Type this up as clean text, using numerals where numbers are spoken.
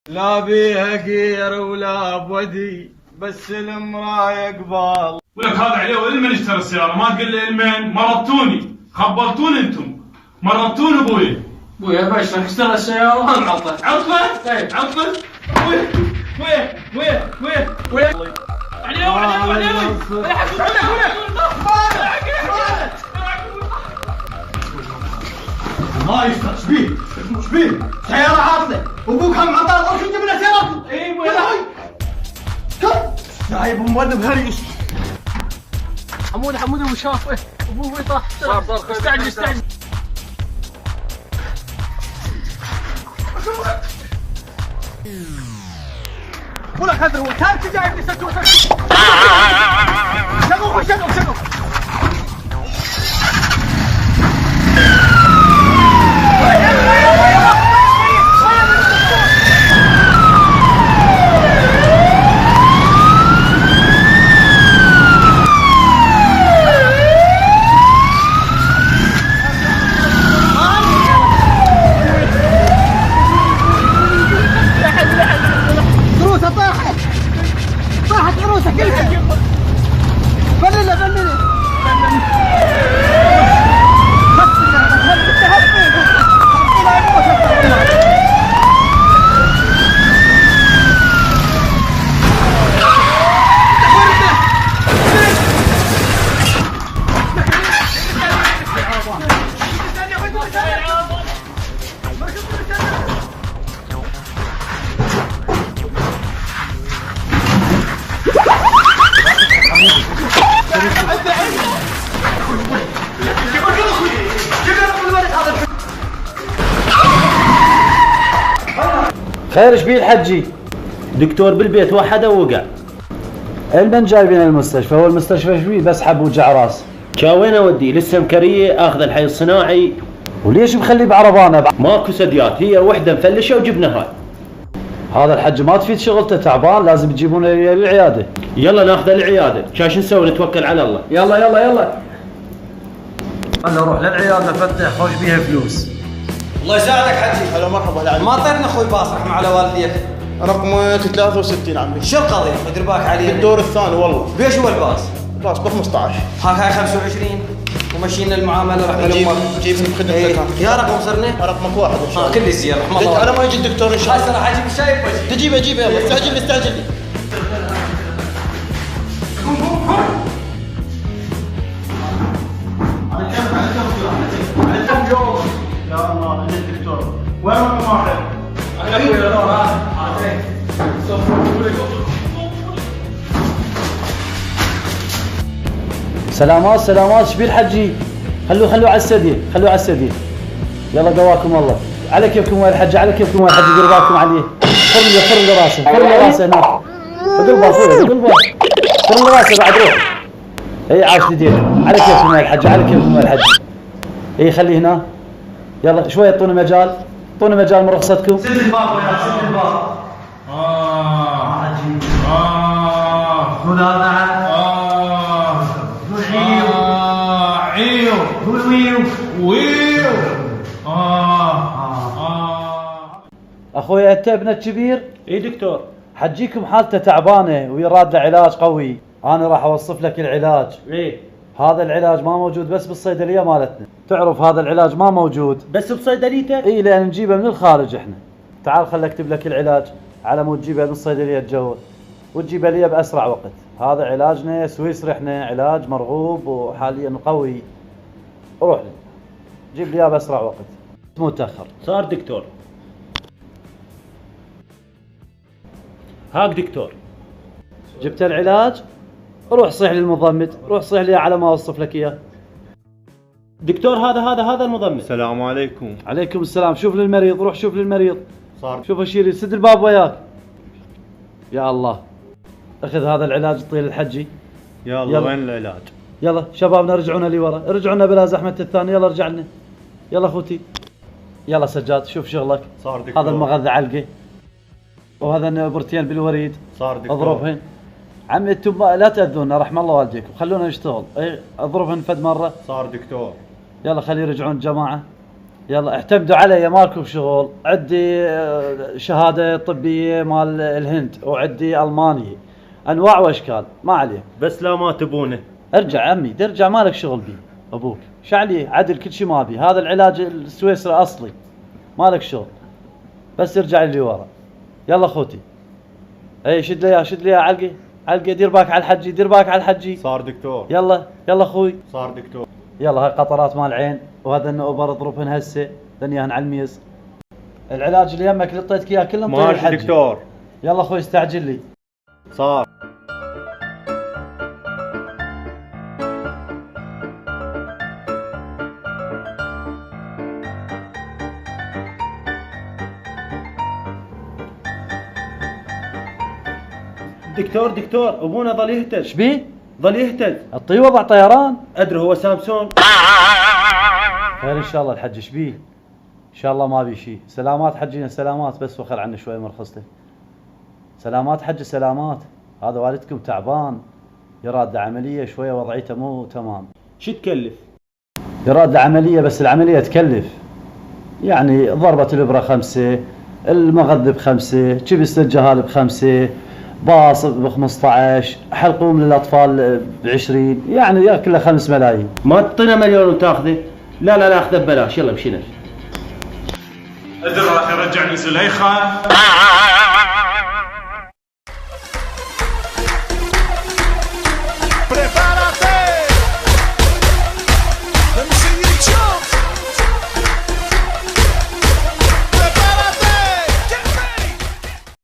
لا بيها قير ولا بودي بس المراية قبال. ولك هذا عليه وين من اشترى السيارة؟ ما تقول لي المين؟ مرضتوني، خبرتوني انتم، مرضتوني ابوي. ابويا باشا اشترى السيارة وانعطل. عطلة؟ طيب عطلة؟ وين عليه ما يشتغل. شبيه شبيه سيارة عاطلة ابوك هم عطال روح انت من السيارة. اي كم جايب مولد هريش. حمود ابو شافه ابوه طاح. صار استعجل ولا هذا هو ثالث جايب لي سكوتر. شغل طاحت عروسه كلها. فلنا خير ايش بيه الحجي؟ دكتور بالبيت وحده ووقع. المن جايبين المستشفى؟ هو المستشفى ايش بيه؟ بس حب وجع راس. وين اوديه؟ لسه مكريه اخذ الحي الصناعي. وليش مخليه بعربانه؟ ماكو سديات، هي وحده مفلشه وجبنا هاي. هذا الحج ما تفيد شغلته، تعبان، لازم تجيبونه للعياده. يلا ناخذه للعياده، شاش نسوي؟ نتوكل على الله. يلا انا نروح للعياده نفتح خوش بيها فلوس. الله يساعدك حجي. هلا مرحبا العمي. ما طرنا اخوي باص رحمه على والديك. رقمك 63 عمي. شو القضيه؟ ادير بالك علي. الدور الثاني والله. بيش هو الباص؟ باص ب 15. هاي 25 ومشينا المعامله رحمه جيب لامك. بخدمتك. إيه. يا رقم صرنا؟ رقمك واحد ان شاء الله. كل زين رحمه الله. على ما يجي الدكتور ان شاء الله. هسه راح اجيب الشاي وبجي. تجيبه يلا استعجل لي. على كم يوم؟ يا الله الدكتور. وين رقم واحد؟ سلامات ايش بيه الحجي؟ خلوه على السديد. يلا قواكم الله. على كيفكم وين الحج؟ دير بالكم عليه. فرن راسه هناك. بقلبه اخوي بقلبه. فرن راسه بعد روح. اي عاش يديكم. على كيفكم وين الحج؟ اي خليه هنا. يلا شويه اعطونا مجال من رخصتكم. سد الباب يا سد الباب. قول نعم. عيو قول ويو. اخوي انت ابنك كبير؟ اي دكتور. حجيكم حالته تعبانه ويراد له علاج قوي. انا راح اوصف لك العلاج. ايه هذا العلاج ما موجود بس بالصيدليه مالتنا. تعرف هذا العلاج ما موجود بس بصيدليته؟ اي لان نجيبه من الخارج احنا. تعال خل اكتب لك العلاج على مود تجيبه من الصيدليه الجوه وتجيبه لي باسرع وقت. هذا علاجنا سويسري، احنا علاج مرغوب وحاليا قوي. روح لي جيب لي اياه باسرع وقت، مو تاخر. صار دكتور. هاك دكتور. جبت العلاج؟ روح صيح للمضمد، روح صيح لي على ما اوصف لك اياه. دكتور هذا المضمد. السلام عليكم. عليكم السلام. شوف للمريض، روح شوف للمريض. صار. شوف اشيل، سد الباب وياك. يا الله. اخذ هذا العلاج طيل الحجي. يلا وين العلاج؟ يلا شبابنا رجعونا لي ورا، رجعونا بلا زحمة الثاني. يلا رجع لنا. يلا اخوتي. يلا سجاد شوف شغلك. صار دكتور. هذا المغذى علقه وهذا برتين بالوريد. صار دكتور. اضربهن. عمي انتم لا تاذونا رحم الله والديكم، خلونا نشتغل. اي اضربهن فد مره. صار دكتور. يلا خلي يرجعون الجماعه. يلا اعتمدوا علي، مالكم شغل. عندي شهادة طبية مال الهند، وعندي ألمانية، أنواع وأشكال، ما عليه. بس لا ما تبونه. ارجع عمي، ترجع مالك شغل بي. أبوك شعلي عدل كل شي ما بي، هذا العلاج السويسري أصلي، مالك شغل. بس ارجع اللي ورا. يلا خوتي. اي شد لي شد لي علقة علقة. دير باك على الحجي، دير باك على الحجي. صار دكتور. يلا يلا اخوي. صار دكتور. يلا هاي قطرات مال العين، وهذا النوبر اضربهن هسه، دنياهن على الميز. العلاج اللي يمك اللي اعطيتك اياه كله مطير ماشي الحجي. دكتور. يلا اخوي استعجل لي. صار. دكتور دكتور ابونا ظل يهتز. شبيه؟ ظل يهتز. اعطيه وضع طيران. ادري هو سامسونج. خير ان شاء الله الحج. شبيه؟ ان شاء الله ما بي شيء. سلامات حجينا، سلامات. بس وخر عني شوي من رخصته. سلامات حج، سلامات. هذا والدكم تعبان، يراد عملية شوية، وضعيته مو تمام. شو تكلف؟ يراد عملية، بس العملية تكلف. يعني ضربة الإبرة 5، المغذب 5، كبس الجهال ب5، باص ب15، حلقوم للأطفال ب20، يعني ياكل له 5 ملايين. ما تعطينا مليون وتاخذه؟ لا لا لا اخذه ببلاش. يلا مشينا. ادري راح يرجعني زليخه.